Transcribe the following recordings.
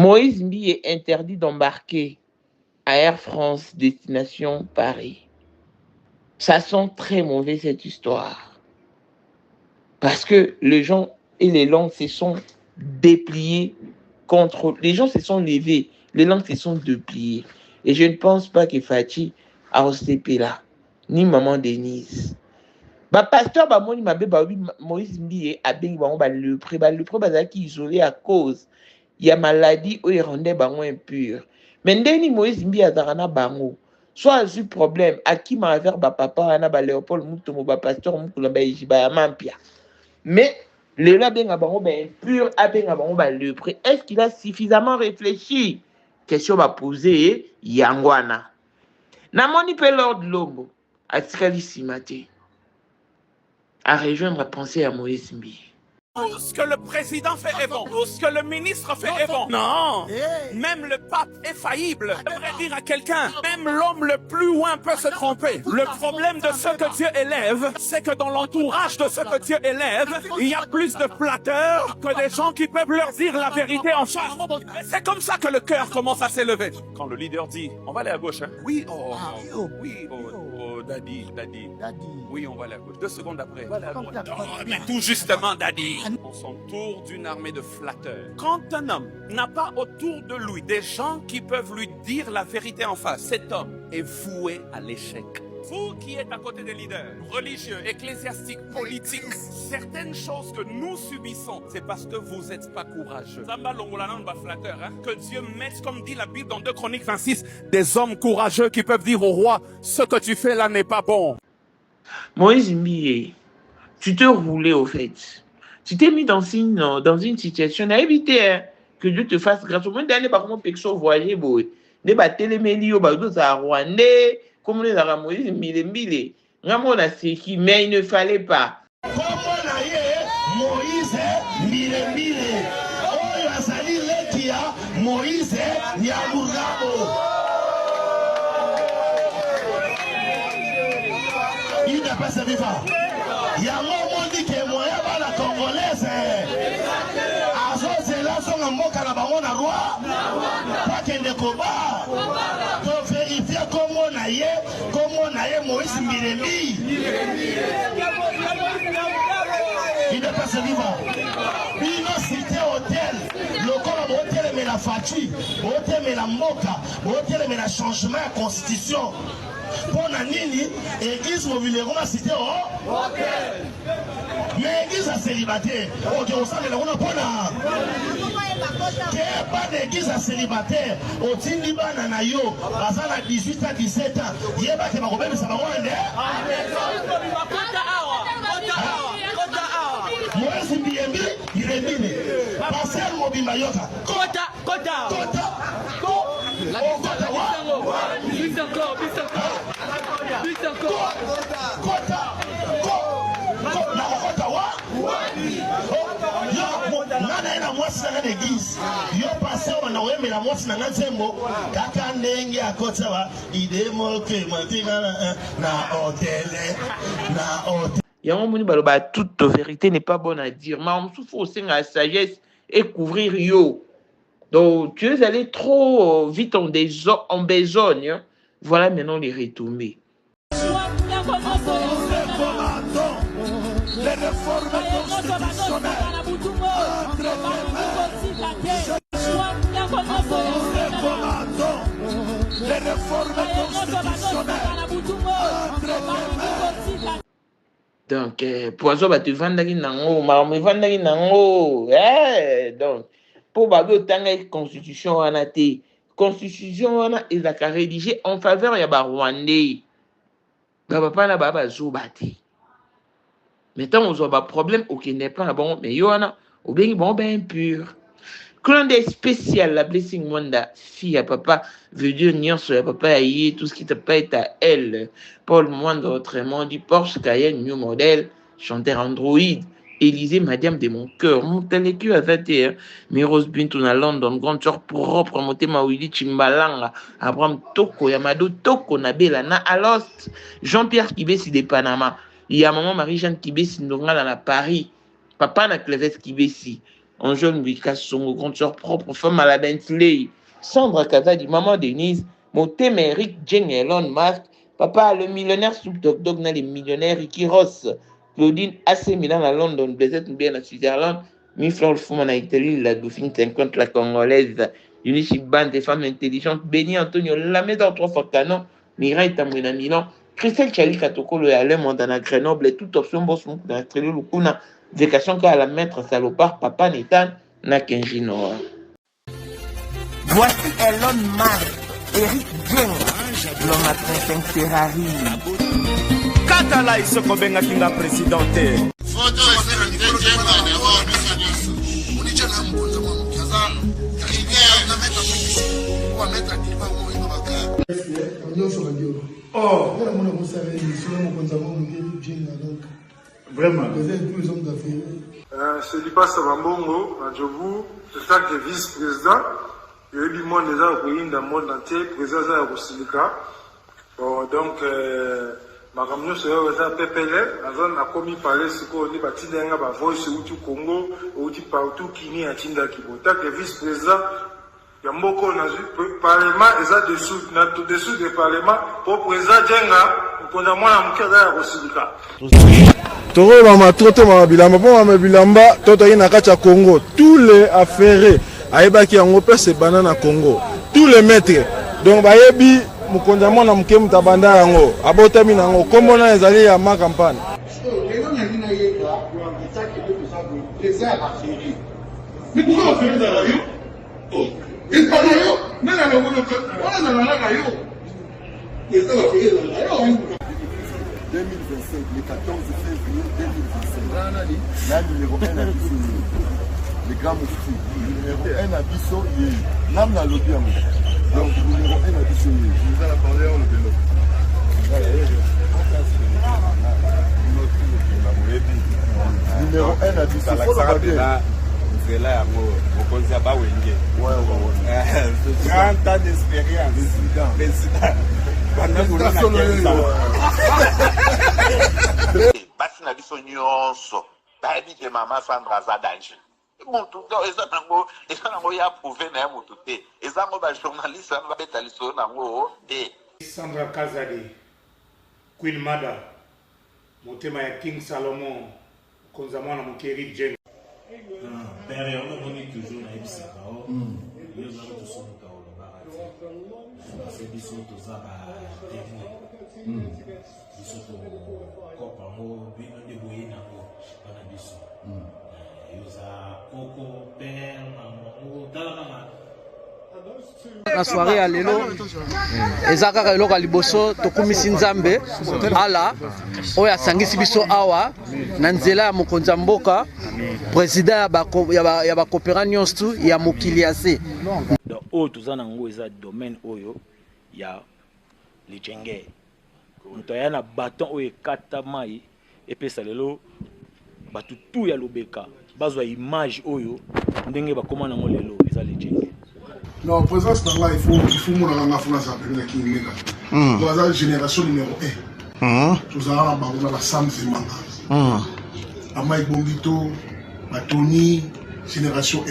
Moïse Mbi est interdit d'embarquer à Air France destination Paris. Ça sent très mauvais cette histoire. Parce que les gens et les langues se sont dépliées contre... Les gens se sont levés, les langues se sont dépliées. Et je ne pense pas que Fati a OCP là, ni Maman Denise. Pasteur Bamoni Mabe Baoui Moïse Mbi a bien le pré qui isolé à cause il y a maladie où il rendait bango impur. Mais ndeni Moïse Mbi a zarana bango. Soit eu problème à qui m'a affaire papa ana ba Léopold Mutomo ba pasteur Mukula ba Ijiba ya Mampia. Mais le là bien bango ba impur a bien bango ba lepré. Est-ce qu'il a suffisamment réfléchi? Question va poser yangwana. Namoni pe Lord Lombo a tikali simate. À rejoindre la pensée à Moïse Mbi. Tout ce que le président fait est bon. Tout ce que le ministre fait est bon. Non. Même le pape est faillible. J'aimerais dire à quelqu'un, même l'homme le plus loin peut se tromper. Le problème de ce que Dieu élève, c'est que dans l'entourage de ce que Dieu élève, il y a plus de flatteurs que des gens qui peuvent leur dire la vérité en face. C'est comme ça que le cœur commence à s'élever. Quand le leader dit, on va aller à gauche, hein? Oui, oui, daddy. Oui, on va aller à gauche. 2 secondes après, on va aller à droite. Oh, mais tout justement, daddy. On s'entoure d'une armée de flatteurs. Quand un homme n'a pas autour de lui des gens qui peuvent lui dire la vérité en face, cet homme est voué à l'échec. Vous qui êtes à côté des leaders, religieux, ecclésiastiques, politiques, certaines choses que nous subissons, c'est parce que vous n'êtes pas courageux. Que Dieu mette, comme dit la Bible dans 2 Chroniques 26, des hommes courageux qui peuvent dire au roi, ce que tu fais là n'est pas bon. Moïse Mbi, tu te roulais au fait. Tu t'es mis dans une situation à éviter que Dieu te fasse grâce. Au moins, d'aller par contre, pexo voyager, boy. Ne ba téléméli, ba do za Rwandais, comme les Arabes, Moïse Mbi. Vraiment, là, c'est qui, mais il ne fallait pas. Moïse Mbi. Oh, Yazali Lekia, Moïse Nyamugabo. Il n'a pas servi pas. Il y a un moment dit que moi, la Congolaise, c'est là, son amour, Kanabango, na roi, pas qu'il ne combat. Donc, vérifier comment on a eu Moïse Mbi. Il n'est pas servi pas. Il a cité hôtel, le corps hôtel, mais la fatigue, hôtel, mais la moka, hôtel, mais la changement de la constitution. Pour Nanini, l'église mobile, on a cité hôtel. Mais l'église a célibataire. Ok, on s'en est là, on a pas qu'il n'y ait pas d'église à célibataire. Au Tindiba Nanayo, à 18 à 17 ans, il n'y a pas de problème, ça va voir. Moïse Mbi, il est mine. Passer au Mobimba Yoka. Kota. Na mwasi na l'église yo passé on a wemela mwasi na nzembo kaka ndenge akotsa ba idemo ke matinga na hôtel. Yango moni baloba toute vérité n'est pas bonne à dire. Mais on souffre aussi de la sagesse et couvrir yo. Donc tu es allé trop vite en besogne. Hein? Voilà maintenant les retombées. Les réformes constitutionnelles. Les réformes constitutionnelles. Donc, poison va te vendre nango, maman vendre nango. Donc, pour bago tanga constitution on a été constitution on a ils a rédigé en faveur ya ba Rwandais. Papa na baba zobati. Maintenant, on a un problème, ok, n'est pas bon, mais il y en a, ou bien bon, ben pur. Clan des spécial, la blessing wanda, fille à papa, veut dire nion sur la papa aïe, tout ce qui te paye à elle. Paul Moindre, autrement dit Porsche Cayenne, New Model, chanteur Android, Élysée, Madame de mon cœur, Montalécu à 21, Miros Bintou à London, grande sœur propre, Monté Mawili, Chimbalanga, Abraham Toko, Yamado Toko, Nabela, Na Alost, Jean-Pierre Kibesi de Panama. Il y a maman Marie-Jeanne Kibesi dans la Paris. Papa na Cleves Kibesi. en jeune Wika Songo, consort propre, femme à la Bentley, Sandra Kazadi, maman Denise, Motem Eric, Jane Elon Musk, papa le millionnaire Snoop Dogg, les millionnaires Ricky Ross, Claudine AC Milan à London, Blazette bien à Switzerland, Miflor Fouman à Italie, la Dauphine 50, la Congolaise, Uniship Band des femmes intelligentes, Béni Antonio Lameda 3 fois canon, Mireille Tamouina Milan, Christelle Chali Katokolo et Alain Mondana Grenoble, et toute option boss dans la Lukuna, Vécation qu'à la maître salopard, papa Nathan, Nakenji Noah. Voici Elon Musk, Eric Jeng, l'homme à 35 Ferrari. Katala isoko benga kinga presidente. Photo vraiment. C'est Lipa Savambongo, à Djobou, le fait que vice-président, il y a eu du monde déjà au pays, dans le monde entier, président de Rosilika. Donc, ma camion c'est un PPL, la zone a commis parler ce qu'on dit, bâti d'un gars, voice ou du Congo, ou du partout qui n'y a tinda qui vota, que vice-président, il y a beaucoup de parlement, et ça dessous, dessous du parlement, pour président Djenga, pour moi, la mouka à Rosilika. Toro mama toto mama bilamba po mama bilamba toto ina kacha Congo tous les affaires ayeba ki yango pese banana Congo tous les maîtres donc bayebi mukonza mona muke mutabanda yango abotami nango kombo na ezali ya ma campagne le 14 février 2025. La numéro 1 à Bissau, le grand moufti. Numéro 1 à Bissau, l'âme n'a l'autre. Donc, numéro 1 à Bissau. Vous allez parler en le vélo. Numéro 1 à Bissau. C'est là, vous pensez à Bawenge. Ouais. 30 ans d'expérience. Président. Basi na biso nyonso bayebi ke mama Sandra aza danger mutu eza nango ya prouve na ya mutu te eza ngo bajournaliste wana babeta lisolo nango te. Sandra Kazadi, Queen Mada, motema ya King Salomon, konza mwana mokeri Jeng. Père, on a toujours na ebisaka o yo za to somuka o barati c'est biso to za ba témoin biso to kopa mo bino de boyina o bana biso yo za koko père maman o tala kama la soirée à lelo ezaka eloko liboso tokumisi nzambe ala oya sangisi biso awa na nzela ya mokonza mboka président ya ba coopéra nyonso ya mokili ase donc oyo toza nango eza domaine oyo ya lijenge moto aya na baton oyo ekata mai epesa lelo bato tu ya lobeka bazwa image oyo ndenge bakoma nango lelo eza lijenge. Non, présence dans là, il faut mon enfant ça peut qui mega. Dans la génération numéro 1. Tous à la Sam Zemanga. Amai Bombito, Tony, génération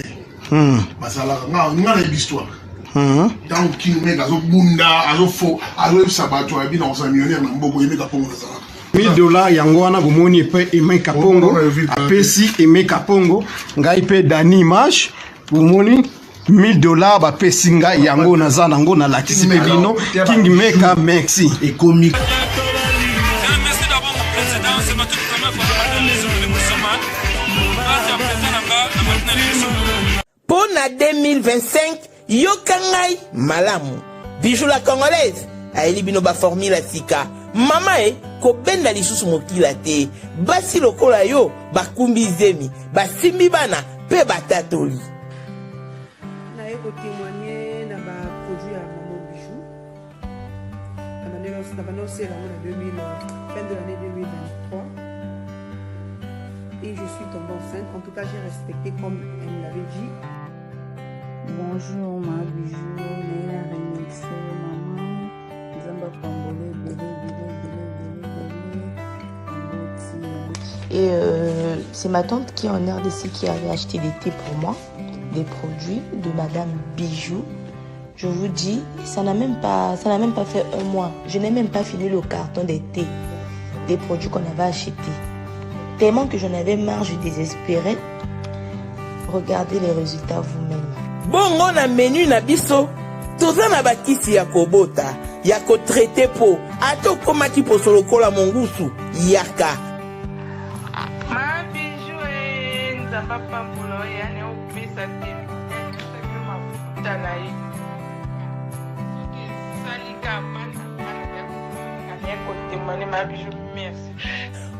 1. Basala nga l'histoire. Dans qui mega zo bunda, azo fo, azo sabato abi dans un millionnaire na mboko yemeka pongo ça. $1000 yango wana bomoni pe Emeka Pongo apesi Emeka Pongo ngai pe Dani Mash bomoni $1000 ba pesinga yango naza nango na lakisi pe bino King Meka merci et comique. Merci d'avoir mon président, c'est ma toute première fois dans les zones de Moussama. Merci à président là-bas, Pour la 2025, Yokangai Malamu. Bijou la congolaise. Aeli bino ba formula sika. Mama ko benda lisusu mokila te. Basi lokola yo bakumbi zemi. Basimbi bana pe batatoli. Témoigner dans ma produit à Maman Bijou. On a annoncé fin de l'année 2023. Et je suis tombée enceinte. En tout cas, j'ai respecté comme elle me l'avait dit. Bonjour ma Bijou, Néla Remixé, maman. Zamba Pambole, bébé. Et C'est ma tante qui est en RDC qui avait acheté des thés pour moi, des produits de Madame Bijou. Je vous dis, ça n'a même pas fait un mois. Je n'ai même pas fini le carton des thés, des produits qu'on avait achetés. Tellement que j'en avais marre, je désespérais. Regardez les résultats vous-même. Bon, on a menu na biso. Toza na bakisi ya kobota, ya ko traité po. Ato komaki po solokola mongusu, yaka. Ma Bijou nzamba pambulo yani opesa te. Mafuta na ye. Salika mana kotemane ma Bijou, merci.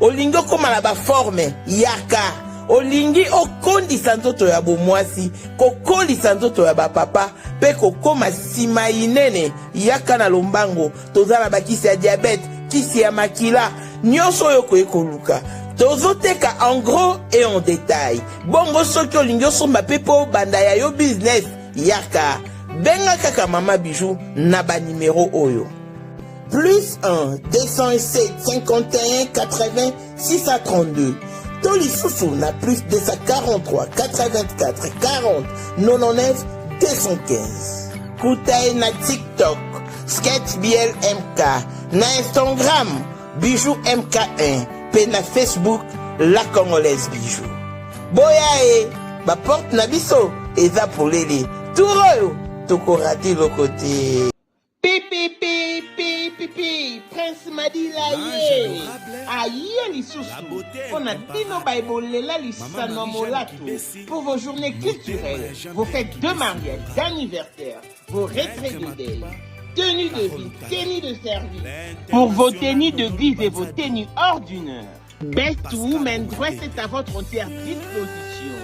Olingo koma na ba forme, yaka. Olingi okondisa nzoto ya bomwasi, kokolisa nzoto ya bapapa, pe kokoma sima inene, yaka na lombango, tozala bakisi ya diabète, kisi ya makila, nyonso yoko ekoluka. Tozoteka en gros et en détail. Bongo soki olingi osomba pe po banda ya yo business, yaka. Benga kaka Mama Bijou na ba numéro oyo. Plus 1 207 51 80 632. Toli Soussou na plus 243 84 40 99 215. Koutae na TikTok, Sketch BLMK, na Instagram, Bijou MK1, pe na Facebook, La Congolaise Bijou. Boya ba porte na biso, eza polele. Touroyo, toko rate le côté. Pipi, Prince Madila ye. Aïe lisusu. On a dino baibolela lisano molato. Pour vos journées culturelles, vos fêtes de mariage, d'anniversaire, vos retraites de deuil, tenues de vie, tenues de service. Pour vos tenues de vie et vos tenues ordinaires, Best Women Dress est à votre entière disposition.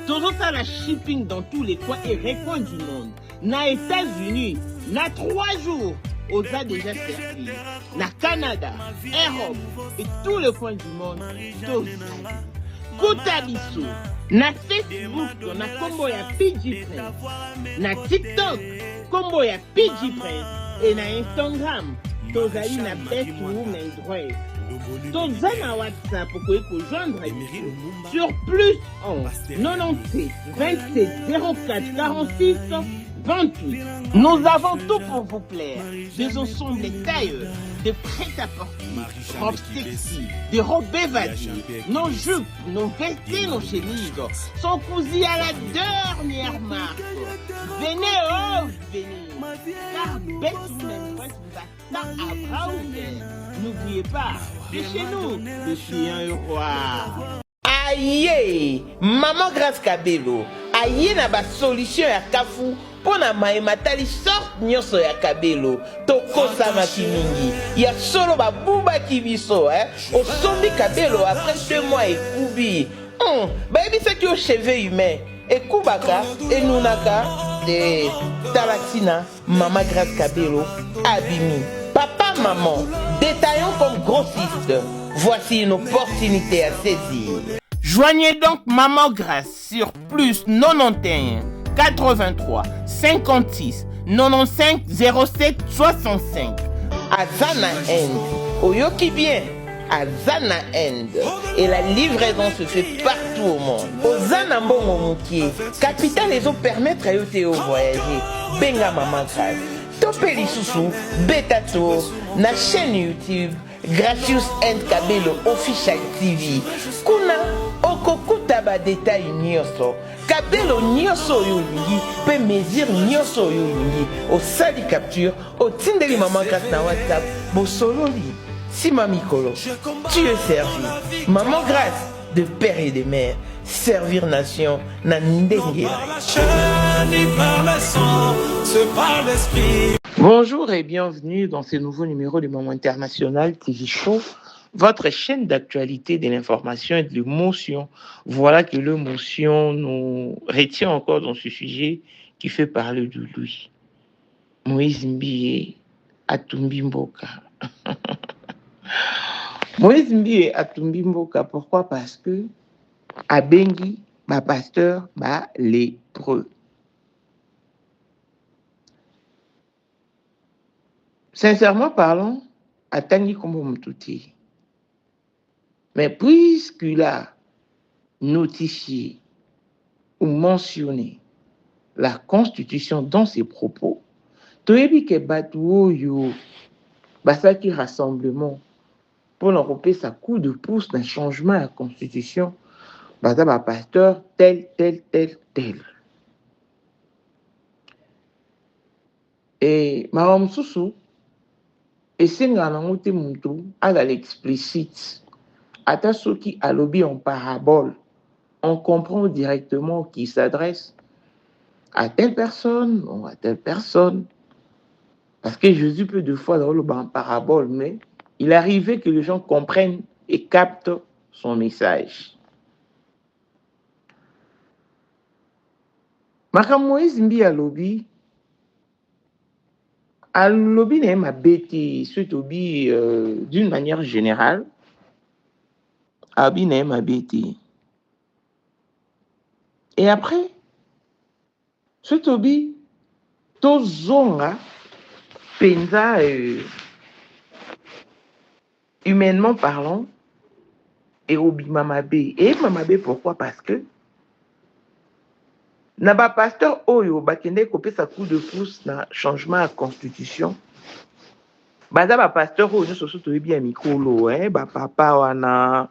Toyota la shipping dans tous les coins et recoins du monde. Na États-Unis, na 3 jours. Osa déjà servi. Na Canada, Europe et tous les coins du monde. Koutabiso. Na Facebook, na combo ya PG Prince. Na TikTok, combo ya PG Prince. Et na Instagram, tozali na Best Women Dress. Toza na WhatsApp pour joindre sur plus 11 97 27 04 46 28. Nous avons tout pour vous plaire. Des ensembles tailleurs, des prêt-à-porter, robes sexy, des robes évadées, nos jupes, nos vestes, nos chemises sont cousues à la dernière marque. Venez, venez. Car Best Women Dress vous attend à bras ouverts. N'oubliez pas, c'est chez nous, le chien roi. Aïe, Maman Grâce Kabelo, aïe na ba solution ya kafu, pona maematali sorte nyonso ya Kabelo, tokosa makimingi, ya solo ba buba kibiso, osombi Kabelo après 2 mois ekubi. Ba ebisa ki o cheveux humain, ekubaka, enunaka, de Talaxina, Maman Grâce Kabelo, abimi. Papa, maman, détaillons comme grossiste. Voici une opportunité à saisir. Joignez donc Maman Grâce sur plus 91 83 56 95 07 65. Azana End. Oyoki bien. Azana End. Et la livraison se fait partout au monde. Ozana Mbongo Moukié. Capital les autres permettre à yote voyager. Benga Maman Grâce. Topeli Soussou, Betato, na chaîne YouTube, Gracious and Kabelo Official TV. Kuna, okokuta ba détail nyoso. Kabelo nyoso yolingi, pe mesure nyoso yolingi. Au sali capture, au tindeli Maman Grâce na WhatsApp, bo sololi. Si mamikolo, tu es servi. Maman Grâce, de père et de mère, servir nation, na ndenge. Bonjour et bienvenue dans ce nouveau numéro du Moment International TV Show, votre chaîne d'actualité, de l'information et de l'émotion. Voilà que l'émotion nous retient encore dans ce sujet qui fait parler de lui. Moïse Mbiye Atumbi Mboka. Moïse Mbiye Atumbi Mboka, pourquoi? Parce que Abengi, ma pasteur, ma lépreux. Sincèrement parlant, Atani Kombo Mtouti. Mais puisque là, notifier ou mentionner la Constitution dans ses propos, toyebi ke batu oyo basaki rassemblement pour l'Europe sa coup de pouce d'un changement à la Constitution, baza ba pasteur tel. Et Maram Soussou, et c'est un te mutu à l'explicite. Ata soki alobi en parabole, on comprend directement qu'il s'adresse à telle personne ou à telle personne. Parce que Jésus peut deux fois dans le en parabole, mais il arrivait que les gens comprennent et captent son message. Maka Moïse mbi alobi n'est ma bêtise, surtout d'une manière générale. Abi n'est ma bêtise. Et après, surtout tozonga penza humainement parlant et obi mamabé. Et mamabé pourquoi? Parce que na ba pasteur oyo bakende kopé sa coup de pouce na changement à constitution. Baza ba pasteur oyo soso toyebi ya mikolo ba papa wana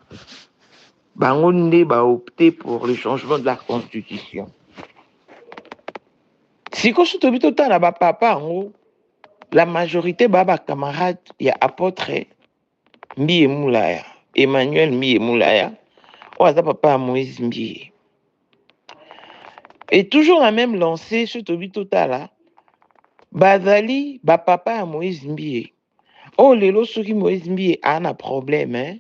bango nde ba opté pour le changement de la constitution. Si ko soto bito ta na ba papa ngo la majorité ba camarades ya apôtre Mbiye Moulaya, Emmanuel Mbiye Moulaya, oaza papa Moïse Mbiye. Et toujours la même lancée sur Tobi Totala, Bazali, papa à Moïse Mbiye. Oh, lelo soki Moïse Mbiye a un problème,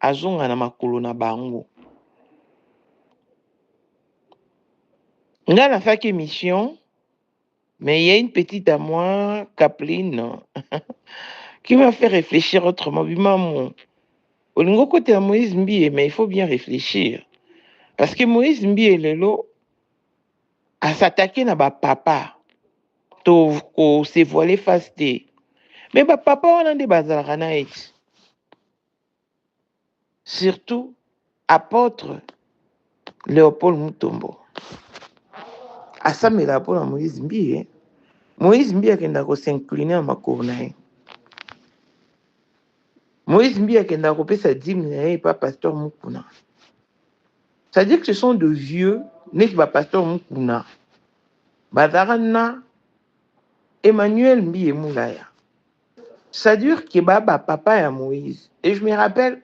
azonga na makolo na bango. Nga na fait émission, mais il y a une petite à moi, Kapline, qui m'a fait réfléchir autrement. Maman, au côté à Moïse Mbiye, mais il faut bien réfléchir. Parce que Moïse Mbiye lelo, à s'attaquer na ba papa to ko se voiler face te mais ba papa on a des bazalaka na eti surtout apôtre Léopold Mutombo asamela po na Moïse Mbiye akenda ko s'incliner na makolo na ye. Moïse Mbiye akenda ko pesa dîme na ye pa pasteur Mukuna. C'est-à-dire que ce sont de vieux n'est pas pasteur Mukuna. Bazarana Emmanuel Mbiye Moulaya. C'est-à-dire que baba papa ya Moïse. Et je me rappelle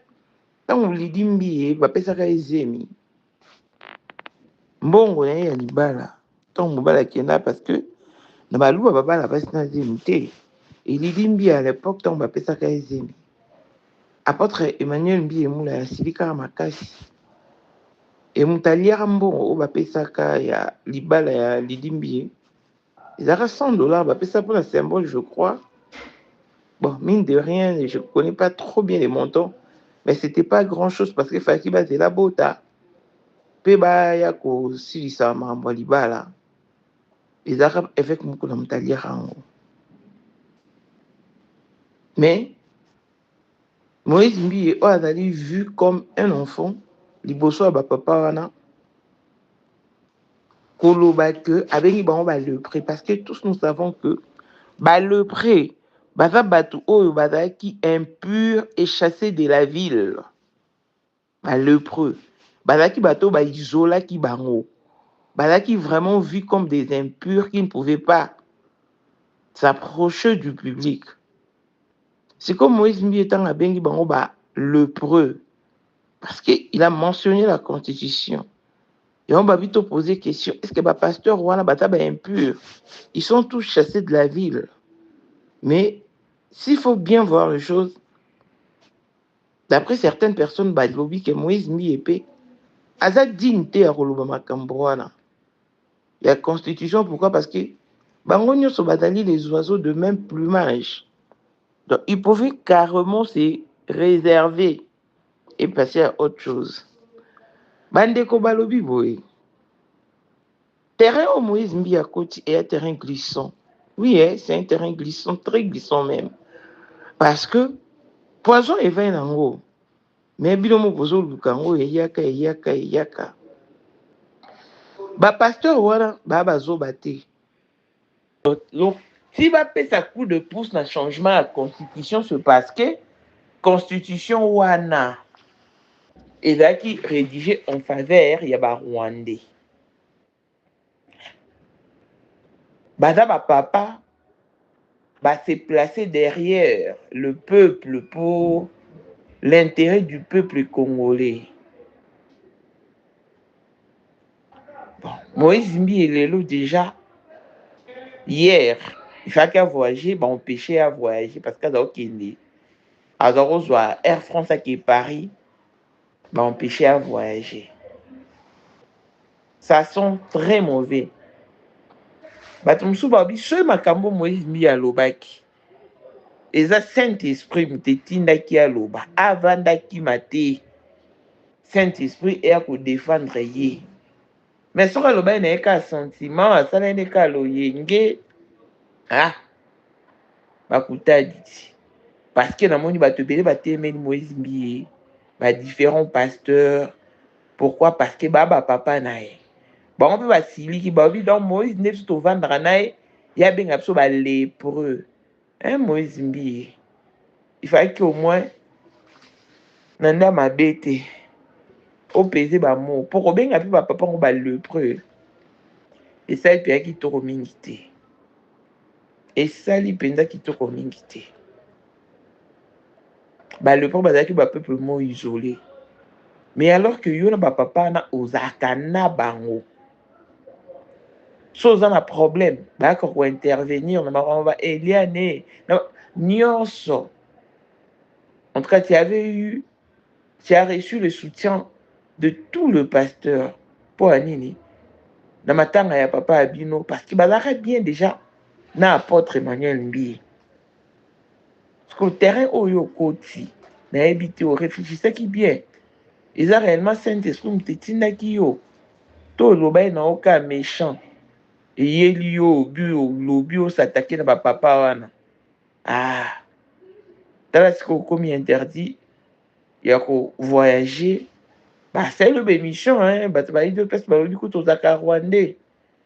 quand on lui dit Mbiye, papa ça ezemi. Mbongo na ya libala. Tant mobala kenda parce que na baluba baba la basi na zemité. Et il dit Mbiye à l'époque tant papa ça ezemi. Apôtre Emmanuel Mbiye Moulaya silika makasi. Et mutaliera mbongo ba pesaka ya libala ya lidimbiye. Ils avaient $100, bah, ça pour un symbole, je crois. Bon, mine de rien, je ne connais pas trop bien les montants, mais c'était pas grand-chose parce que fallait qu'il base la bota. Peba yako si ça m'a envoyé là. Ils avaient avec mon coup d'amtaliera. Mais Moïse Mbiye a vu comme un enfant, liboso à papa wana. Que avec le pré parce que tous nous savons que le pré qui impur et chassé de la ville lepreux qui bateau isola qui bango qui vraiment vu comme des impurs qui ne pouvaient pas s'approcher du public. C'est comme Moïse Mbiye étant à bengi bango lepreux parce qu'il a mentionné la constitution. Et on va vite poser question, est-ce que pasteur Rwanda Bataba est impur? Ils sont tous chassés de la ville. Mais s'il faut bien voir les choses, d'après certaines personnes, lobby que Moïse Mbiye a dignité à Kolobama Kambrouana. Il y a constitution, pourquoi? Parce que Bangonyo Sobadali, les oiseaux de même plumage. Donc ils pouvaient carrément se réserver et passer à autre chose. Bandeko balobi boy. Terrain au Moïse Mbiye à côté est un terrain glissant. Oui, c'est un terrain glissant, très glissant même. Parce que poison et vin en haut. Mais bino mo kozo lukango eyaka. Ba pasteur wana ba bazo bate. Donc si va payer sa coup de pouce dans le changement à la constitution, c'est parce que constitution wana et là qui rédigé en faveur y a ba Rwandais. Bada ba papa va se placer derrière le peuple pour l'intérêt du peuple congolais. Bon, Moïse Mbi et Lelo déjà hier, il fallait qu'à voyager, bah empêché à voyager parce qu'à Kenya, à Air France qui est Paris, bah empêché à voyager. Ça sent très mauvais. Bah tout le monde ce makambo Moïse Mbi à Lobaki. Et ça Saint-Esprit m'tétinda qui a loba avant d'aki maté. Saint-Esprit est à défendre yé. Mais sur le bain n'est qu'un sentiment, ça n'est qu'à l'oyenge. Ah, bakuta dit. Parce que dans mon va te payer, Moïse Mbi, différents pasteurs. Pourquoi? Parce que baba papa nae. Bon, on peut pas sili qui babi dans Moïse n'est pas au vendre nae. Il y a bien absolument lépreux. Hein, Moïse Mbi. Il fallait qu'au moins, nanda ma bête. Au pesé ba mot pour bien appeler papa on va lépreux et ça il peut qui to communauté et ça il penda qui to communauté ba le pour bazaki ba peuple mo isolé mais alors que yo na ba papa na ozaka na bango so ça na problème ba ko intervenir na ba va Eliane nyonso en tout cas tu as reçu le soutien de tout le pasteur pour Anini. Na matanga ya papa Abino parce que bazaka bien déjà na apôtre Emmanuel Mbi. Parce que le terrain oyo koti na habité au réfléchissait qui bien. Ils ont réellement Saint-Esprit m'tetinda ki yo. To loba na oka méchant. Et yeli yo lobi o s'attaquer na papa wana. Ah. Tala ce qu'on commis interdit. Il y a ko voyager. Bah, c'est le bémichon, hein. Bah, tu vas y deux personnes, du coup, tu as Rwandais.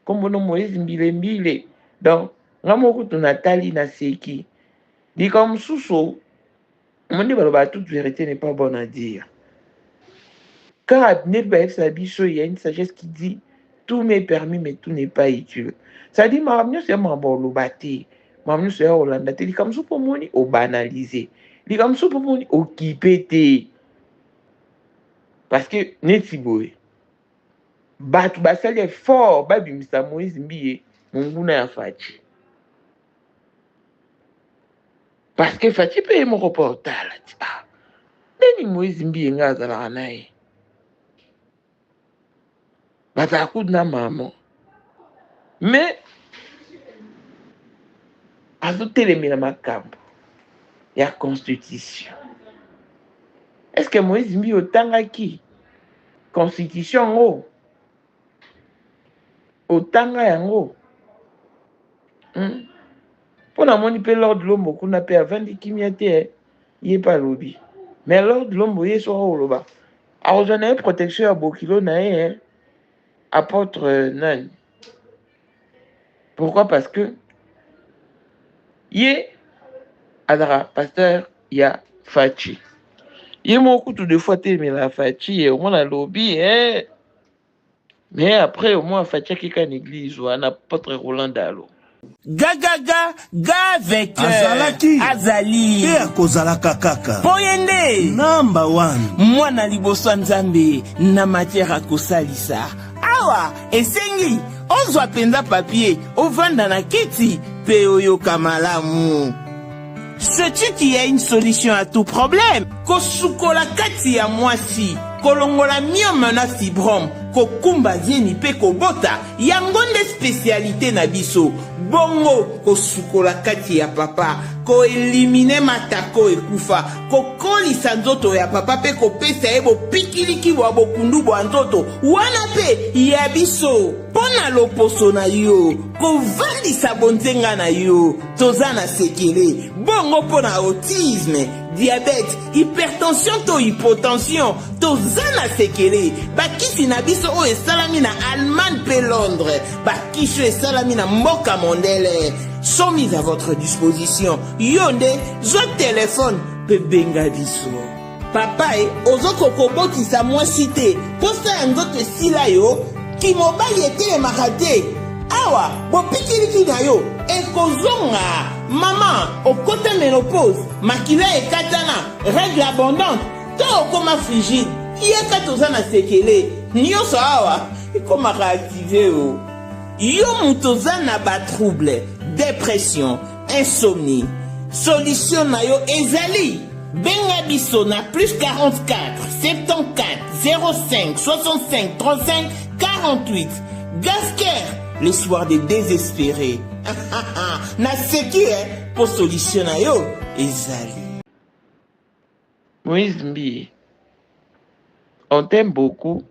Comme on a Moïse Mbile. Donc, on a Nathalie Naseki. Dit comme Sousso, on dit que toute vérité n'est pas bonne à dire. Quand Abner Baef Sabicho, il y a une sagesse qui dit tout m'est permis, mais tout n'est pas utile. Ça dit, Mamie, c'est un bon lobaté. Mamie, c'est un Hollande. Dit comme ça pour moi, au banaliser. Dit comme ça pour moi, au kipété. Parce que Netiboé, Batu Basali est fort, Babi Mr. Moïse Mbiye, Munguna ya Fachi. Parce que Fachi paye mon reportage. Ah, Neni Moïse Mbiye ngaza la ranaye. Batakou na maman. Mais, azoute les mina makambo. Ya constitution. Est-ce que Moïse Mbiye otanga qui? Constitution ngo otanga yango pour na moni pe l'ordre de l'homme kuna pe avandi kimiate yé pas lobby mais l'ordre de l'homme yé so loba a rejoindre protection à Bokilo na apôtre nan. Pourquoi? Parce que yé adara pasteur ya Fachi yé beaucoup de fois mais la Fachi et au moins la lobby mais après au moins Fachi qui est une église ou un apôtre Roland Dalo Gagaga avec Azali et akozalaka kaka Poyende number 1 mwana liboso nzambe na matière akosalisa awa esengi ozwa penza papier ovanda na kiti pe oyoka malamu. Sais-tu qu'il y a une solution à tout problème? Kosukola kati ya mwasi kolongola myome na fibrome kokumba vieni pe kobota yango nde spécialité na biso bongo kosukola kati ya papa ko elimine matako ekufa kokolisa nzoto ya papa pe kopesa ebo pikiliki bwa bokundu bwa nzoto wana pe ya biso pona loposo na yo kovalisa bonzenga na yo toza na sekele bongo pona autisme diabète, hypertension to hypotension, to zana sekele, bakisi na biso o esalami na Allemagne pe Londres, bakisho esalami na mboka mondele, sont mis à votre disposition. Yonde, zo téléphone, pe benga biso. Papa ozoko koboti sa moi cité, posta yangote sila yo, ki mobile ete makate. Awa, bopikiliki na yo, ekozonga. Maman, au côté ménopause, makila ekatana, règle abondante, to okoma frigide, yeka tozana sekele, nyonso awa, ekoma réactiver o. Yo mutozana ba trouble, dépression, insomnie, solution na yo ezali. Benga biso na plus 44 74 05 65 35 48. Gasker, le soir des désespérés. Na seki pour solution na yo ezali. Moïse Mbi, on t'aime beaucoup,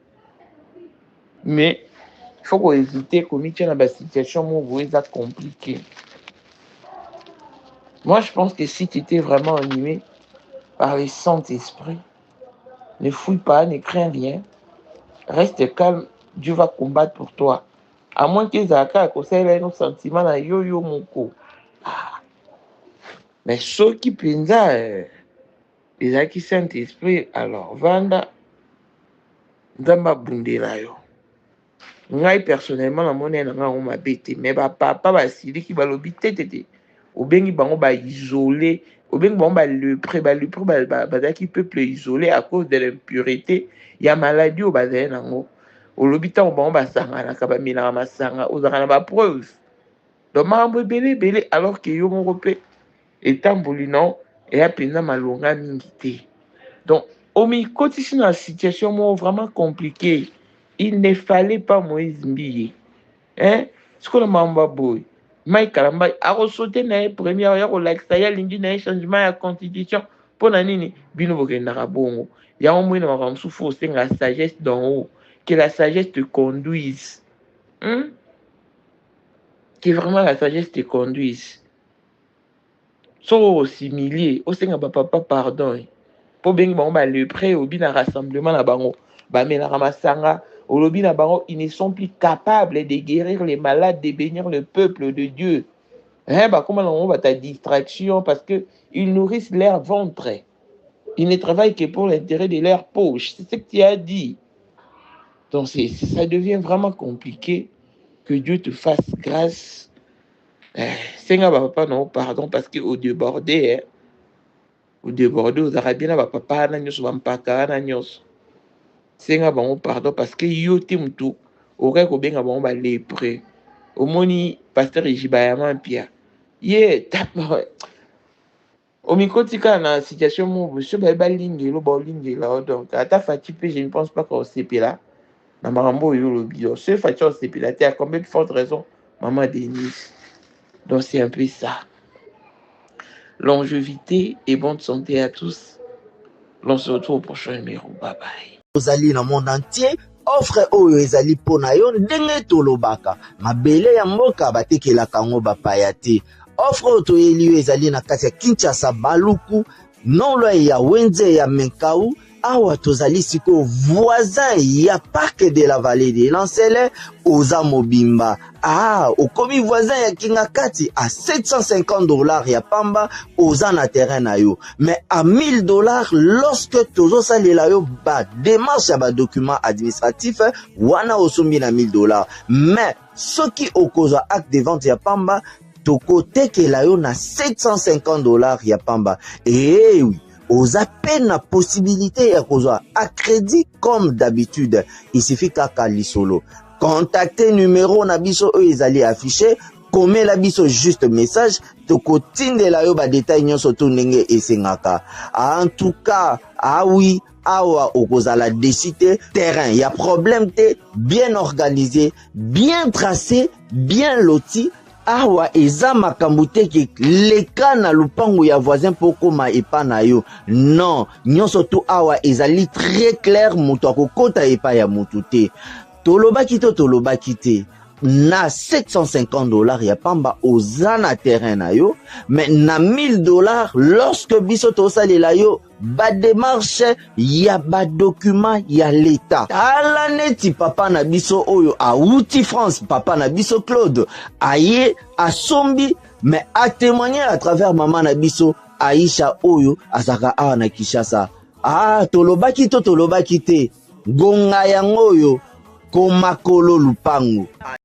mais il faut éviter qu'on ait dans une situation où c'est compliqué. Moi, je pense que si tu étais vraiment animé par le Saint-Esprit, ne fouille pas, ne crains rien, reste calme, Dieu va combattre pour toi. À moins que Zaka ait nos sentiments dans yo moko. Mais ceux qui pensent les acquis Saint-Esprit, alors vanda Zamba Bundela yo. Ngai personnellement la monnaie n'a pas ma bête, mais papa va sili qui va l'obiter tete. Au bengi bango ba isolé, au bengi bango ba le pré qui peuple isolé à cause de l'impureté, il y a maladie au bazin nango. Au l'hôpital, on va s'arranger, on va mila masanga, on va avoir preuve. Donc, mambo belé, alors que yo mon repé étant boulinon et à peine malonga mingité. Donc, au milieu de la situation vraiment compliquée, il ne fallait pas Moïse Mbi. Hein? Ce qu'on a mamba boy. Mike Kalamba a ressorti na première heure au laxaya lingi na changement ya constitution pour nanini bino bokenda bongo. Ya au moins na ramsu faut la sagesse d'en haut. Que la sagesse te conduise. Que vraiment la sagesse te conduise. So similier, au senga papa pardon. Pour bien que le prêt au bin rassemblement na bango, ba mela ramasanga, au lobby na bango, ils ne sont plus capables de guérir les malades, de bénir le peuple de Dieu. Hein, bah comment on va ta distraction parce que ils nourrissent leur ventre. Ils ne travaillent que pour l'intérêt de leur poche. C'est ce que tu as dit. Donc, ça devient vraiment compliqué. Que Dieu te fasse grâce. Seigneur, papa, non, pardon, parce qu'au débordé, aux Arabiens, papa, Seigneur, pardon, parce que yo timtu, aurait qu'on bien avant les prêts. Au moni, pasteur Ijibayama Pia. Au mikotika na situation, monsieur Babalingi, le bowling, là, donc, à ta fatigue, je ne pense pas qu'on s'est là. Maman yo le ce facteur c'est pilaté à combien de fortes raisons maman Denise. Donc c'est un peu ça. Longévité et bonne santé à tous. On se retrouve au prochain numéro. Bye bye. Ozali na monde entier offre oyo ezali pona yo ndenge tolobaka mabele ya mboka batekela kango bapaya te. Offre oyo toyeli yo ezali na kati ya Kinshasa Baluku non ya Wenze ya Menkau. Awa tozali siko voisin ya parc de la vallée de Lancele oza mobimba. Au komi voisin ya Kingakati à $750 ya pamba oza na terrain na yo. Mais à $1000 lorsque tozo salela yo ba démarche ya ba document administratif wana osombi na $1000. Mais soki okozwa acte de vente ya pamba toko tekela yo na $750 ya pamba. Et oui, aux appels la possibilité à crédit comme d'habitude. Il suffit qu'à Kalisolo. Contactez numéro nabiso ezali affiché. Comme la biso juste message. Toko tinde la yo ba détail nyon soto nenge esengaka. En tout cas, ah oui, awa okozala décider terrain. Il y a problème te bien organisé, bien tracé, bien loti. Awa eza makambo te ke leka na lupango ya voisin poko ma epa na yo. Non, nyonso tu awa ezali très clair, moto akokota epa ya motu te. Tolobaki te. na 750 dollars ya pamba oza na terrain na yo, mais na 1000 dollars lorsque biso tosalela yo ba démarche ya ba document ya l'état. Ala neti papa na biso oyo auti France, papa na biso Claude aye asombi, mais a témoigner à travers maman na biso Aisha oyo azaka awa na Kinshasa. Tolobaki to tolobaki te, gonga yango oyo komakolo lupango.